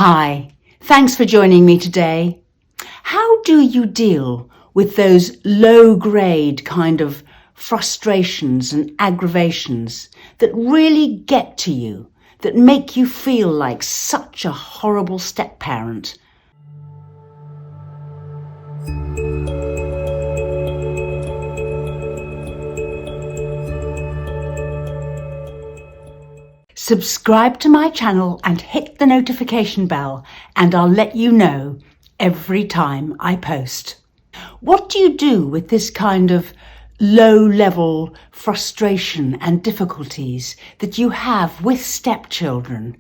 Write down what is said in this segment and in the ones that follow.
Hi, thanks for joining me today. How do you deal with those low-grade kind of frustrations and aggravations that really get to you, that make you feel like such a horrible step-parent? Subscribe to my channel and hit the notification bell, and I'll let you know every time I post. What do you do with this kind of low-level frustration and difficulties that you have with stepchildren?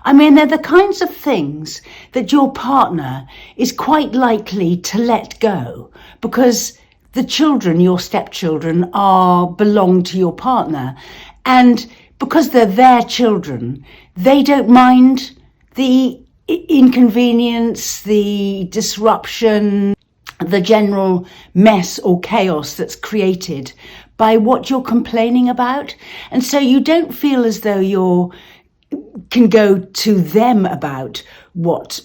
I mean, they're the kinds of things that your partner is quite likely to let go because the children, your stepchildren, belong to your partner, and because they're their children, they don't mind the inconvenience, the disruption, the general mess or chaos that's created by what you're complaining about. And so you don't feel as though you can go to them about what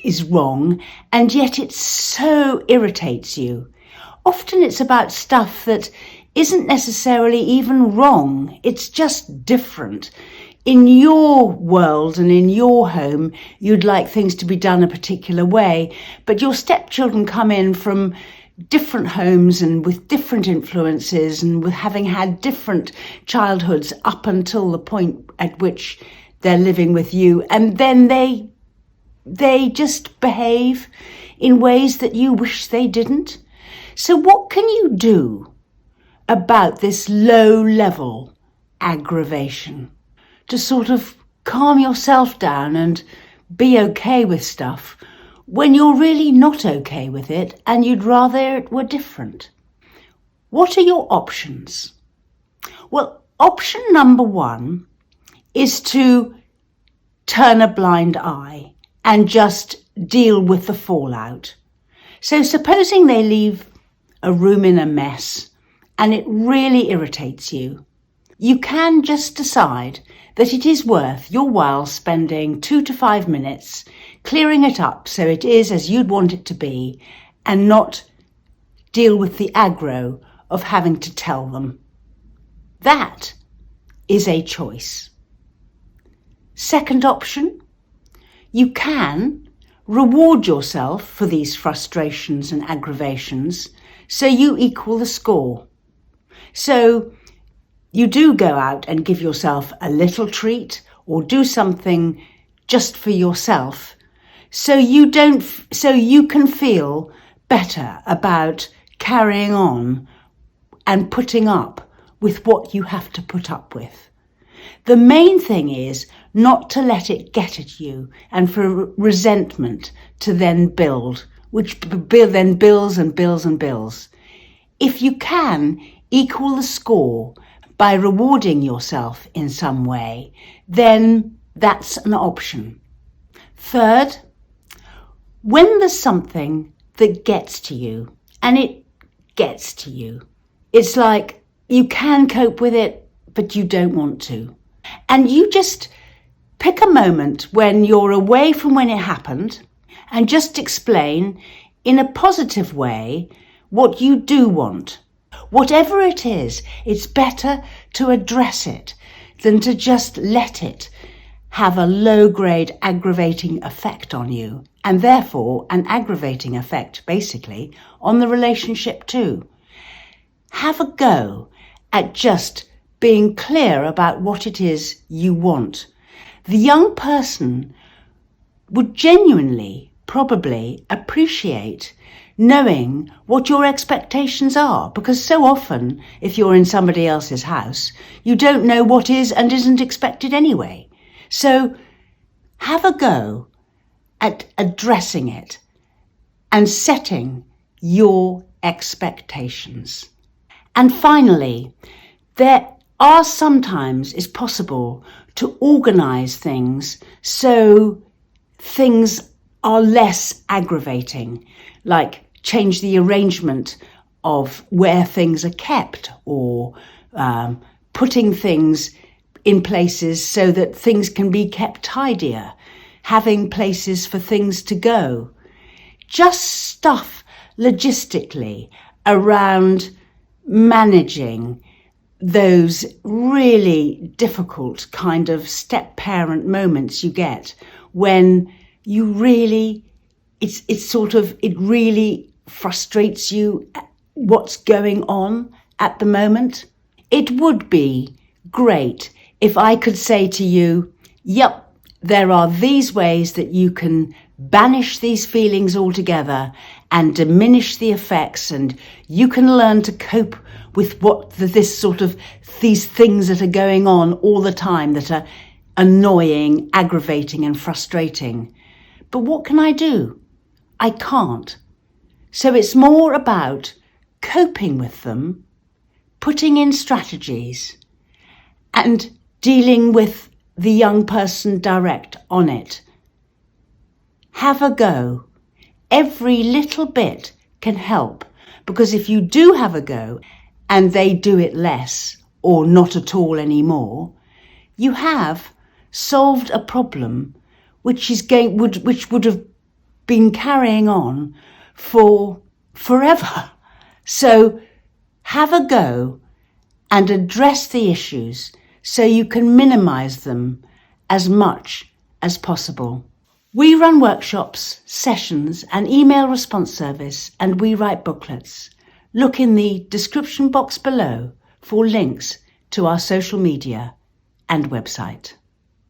is wrong, and yet it so irritates you. Often it's about stuff that isn't necessarily even wrong, it's just different. In your world and in your home, you'd like things to be done a particular way, but your stepchildren come in from different homes and with different influences and with having had different childhoods up until the point at which they're living with you, and then they just behave in ways that you wish they didn't. So what can you do about this low-level aggravation to sort of calm yourself down and be okay with stuff when you're really not okay with it and you'd rather it were different? What are your options? Well, option number one is to turn a blind eye and just deal with the fallout. So supposing they leave a room in a mess and it really irritates you, you can just decide that it is worth your while spending 2 to 5 minutes clearing it up so it is as you'd want it to be, and not deal with the aggro of having to tell them. That is a choice. Second option, you can reward yourself for these frustrations and aggravations so you equal the score. So you do go out and give yourself a little treat or do something just for yourself so you can feel better about carrying on and putting up with what you have to put up with. The main thing is not to let it get at you and for resentment to then build, which then builds and builds and builds. If you can equal the score by rewarding yourself in some way, then that's an option. Third, when there's something that gets to you, and it gets to you, it's like you can cope with it, but you don't want to. And you just pick a moment when you're away from when it happened and just explain in a positive way what you do want. Whatever it is, it's better to address it than to just let it have a low-grade aggravating effect on you, and therefore an aggravating effect, basically, on the relationship too. Have a go at just being clear about what it is you want. The young person would genuinely, probably, appreciate knowing what your expectations are, because so often, if you're in somebody else's house, you don't know what is and isn't expected anyway. So have a go at addressing it and setting your expectations. And finally, there are sometimes it's possible to organize things so things are less aggravating, like change the arrangement of where things are kept, or putting things in places so that things can be kept tidier. having places for things to go. Just stuff logistically around managing those really difficult kind of step-parent moments you get when you really, it really frustrates you what's going on at the moment. It would be great if I could say to you, yep, there are these ways that you can banish these feelings altogether and diminish the effects, and you can learn to cope with these things that are going on all the time that are annoying, aggravating and frustrating. But what can I do? I can't. So it's more about coping with them, putting in strategies and dealing with the young person direct on it. Have a go. Every little bit can help, because if you do have a go and they do it less or not at all anymore, you have solved a problem which would have been carrying on for forever. So have a go and address the issues so you can minimize them as much as possible. We run workshops, sessions, an email response service, and we write booklets. Look in the description box below for links to our social media and website.